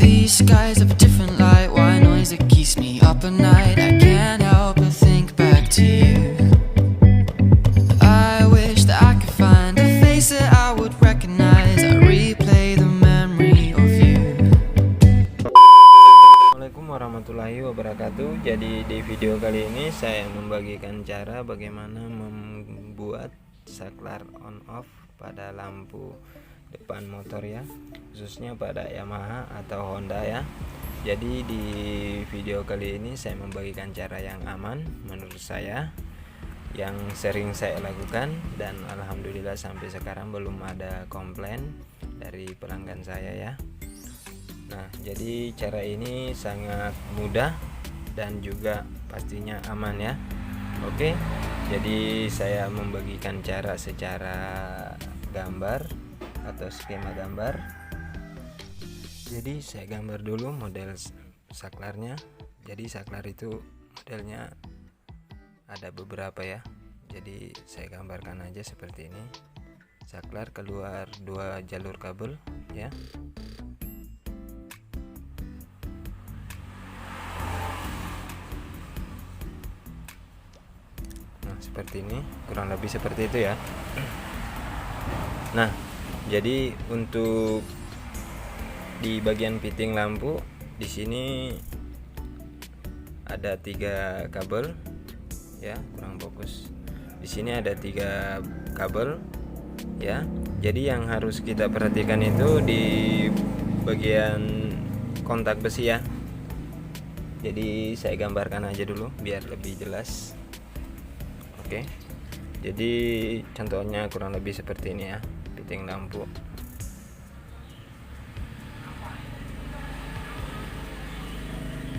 these skies of a different light. White noise that keeps me up at night. I can't help but think back to you. I wish that I could find a face that I would recognize. I replay the memory of you. Assalamualaikum warahmatullahi wabarakatuh. Jadi di video kali ini saya membagikan cara bagaimana membuat saklar on off pada lampu depan motor ya, khususnya pada Yamaha atau Honda ya. Jadi di video kali ini saya membagikan cara yang aman menurut saya, yang sering saya lakukan, dan alhamdulillah sampai sekarang belum ada komplain dari pelanggan saya ya. Nah, jadi cara ini sangat mudah dan juga pastinya aman ya. Oke, jadi saya membagikan cara secara gambar atau skema gambar. Jadi saya gambar dulu model saklarnya. Jadi saklar itu modelnya ada beberapa ya. Jadi saya gambarkan aja seperti ini. Saklar keluar 2 jalur kabel ya. Seperti ini, kurang lebih seperti itu ya. Nah, jadi untuk di bagian fitting lampu di sini ada 3 kabel ya, kurang fokus. Di sini ada 3 kabel ya. Jadi yang harus kita perhatikan itu di bagian kontak besi ya. Jadi saya gambarkan aja dulu biar lebih jelas. Oke, jadi contohnya kurang lebih seperti ini ya, fitting lampu.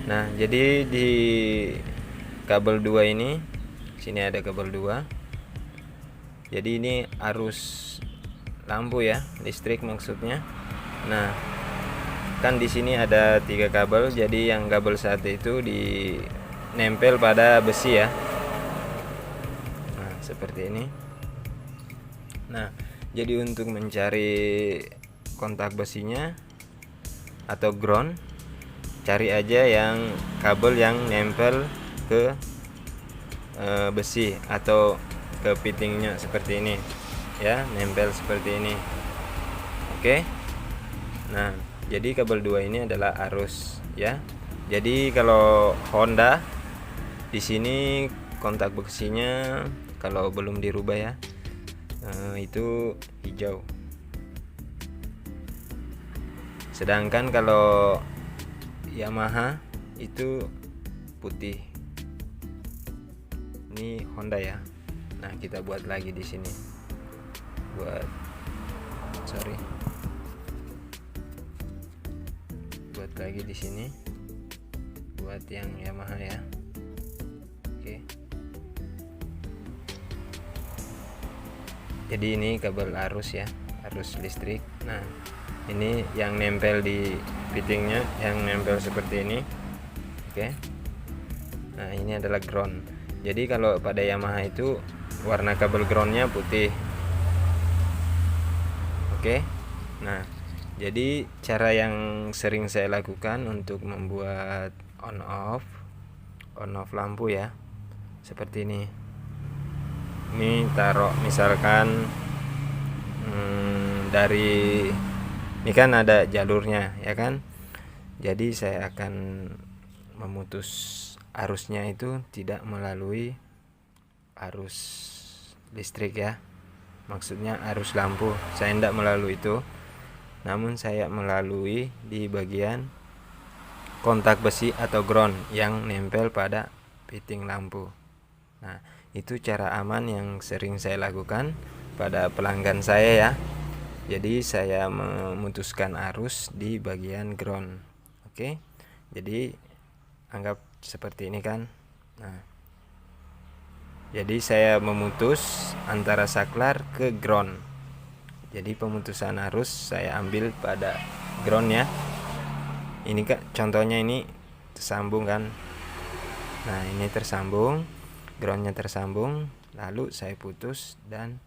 Nah, jadi di kabel 2 ini, sini ada kabel 2. Jadi ini arus lampu ya, listrik maksudnya. Nah, kan di sini ada 3 kabel, jadi yang kabel 1 itu nempel pada besi ya. Seperti ini. Nah, jadi untuk mencari kontak besinya atau ground, cari aja yang kabel yang nempel ke besi atau ke fittingnya seperti ini ya, nempel seperti ini. Oke. Nah, jadi kabel 2 ini adalah arus ya. Jadi kalau Honda di sini kontak besinya kalau belum dirubah ya, itu hijau. Sedangkan kalau Yamaha itu putih. Ini Honda ya. Nah, kita buat lagi di sini. Buat lagi di sini. Buat yang Yamaha ya. Oke. Jadi ini kabel arus ya, arus listrik. Nah, ini yang nempel di fittingnya, yang nempel seperti ini. Oke. Nah, ini adalah ground. Jadi kalau pada Yamaha itu warna kabel groundnya putih. Oke. Nah, jadi cara yang sering saya lakukan untuk membuat on off lampu ya, seperti ini. Ini taruh misalkan dari ini kan ada jalurnya ya kan. Jadi saya akan memutus arusnya itu tidak melalui arus listrik ya, maksudnya arus lampu. Saya tidak melalui itu, namun saya melalui di bagian kontak besi atau ground yang nempel pada fitting lampu. Nah, itu cara aman yang sering saya lakukan pada pelanggan saya ya. Jadi saya memutuskan arus di bagian ground. Oke. Jadi anggap seperti ini kan. Nah, jadi saya memutus antara saklar ke ground. Jadi pemutusan arus saya ambil pada ground ya. Ini Kak, contohnya ini tersambung kan. Nah, ini tersambung, groundnya tersambung, lalu saya putus dan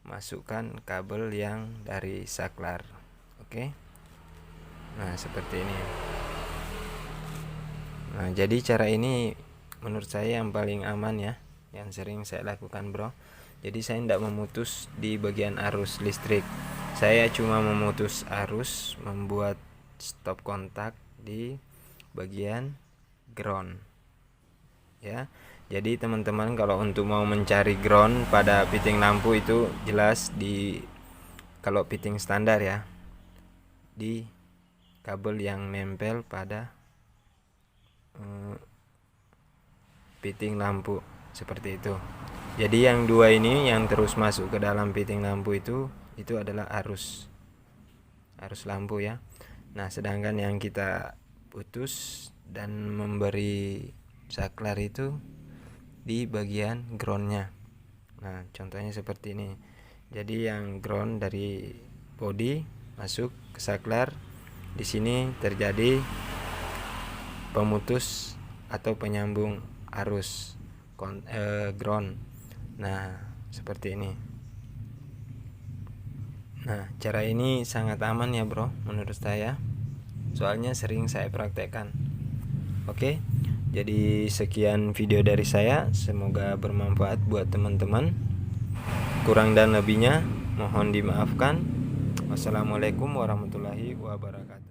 masukkan kabel yang dari saklar. Oke. Nah, seperti ini. Nah, jadi cara ini menurut saya yang paling aman ya, yang sering saya lakukan, bro. Jadi saya tidak memutus di bagian arus listrik, saya cuma memutus arus, membuat stop kontak di bagian ground ya. Jadi teman-teman kalau untuk mau mencari ground pada fitting lampu itu jelas di, kalau fitting standar ya, di kabel yang nempel pada fitting lampu seperti itu. Jadi yang dua ini yang terus masuk ke dalam fitting lampu itu adalah arus lampu ya. Nah, sedangkan yang kita putus dan memberi saklar itu di bagian groundnya. Nah, contohnya seperti ini. Jadi yang ground dari body masuk ke saklar, di sini terjadi pemutus atau penyambung arus ground. Nah, seperti ini. Nah, cara ini sangat aman ya, bro, menurut saya. Soalnya sering saya praktekkan. Oke. Jadi sekian video dari saya, semoga bermanfaat buat teman-teman. Kurang dan lebihnya mohon dimaafkan. Wassalamualaikum warahmatullahi wabarakatuh.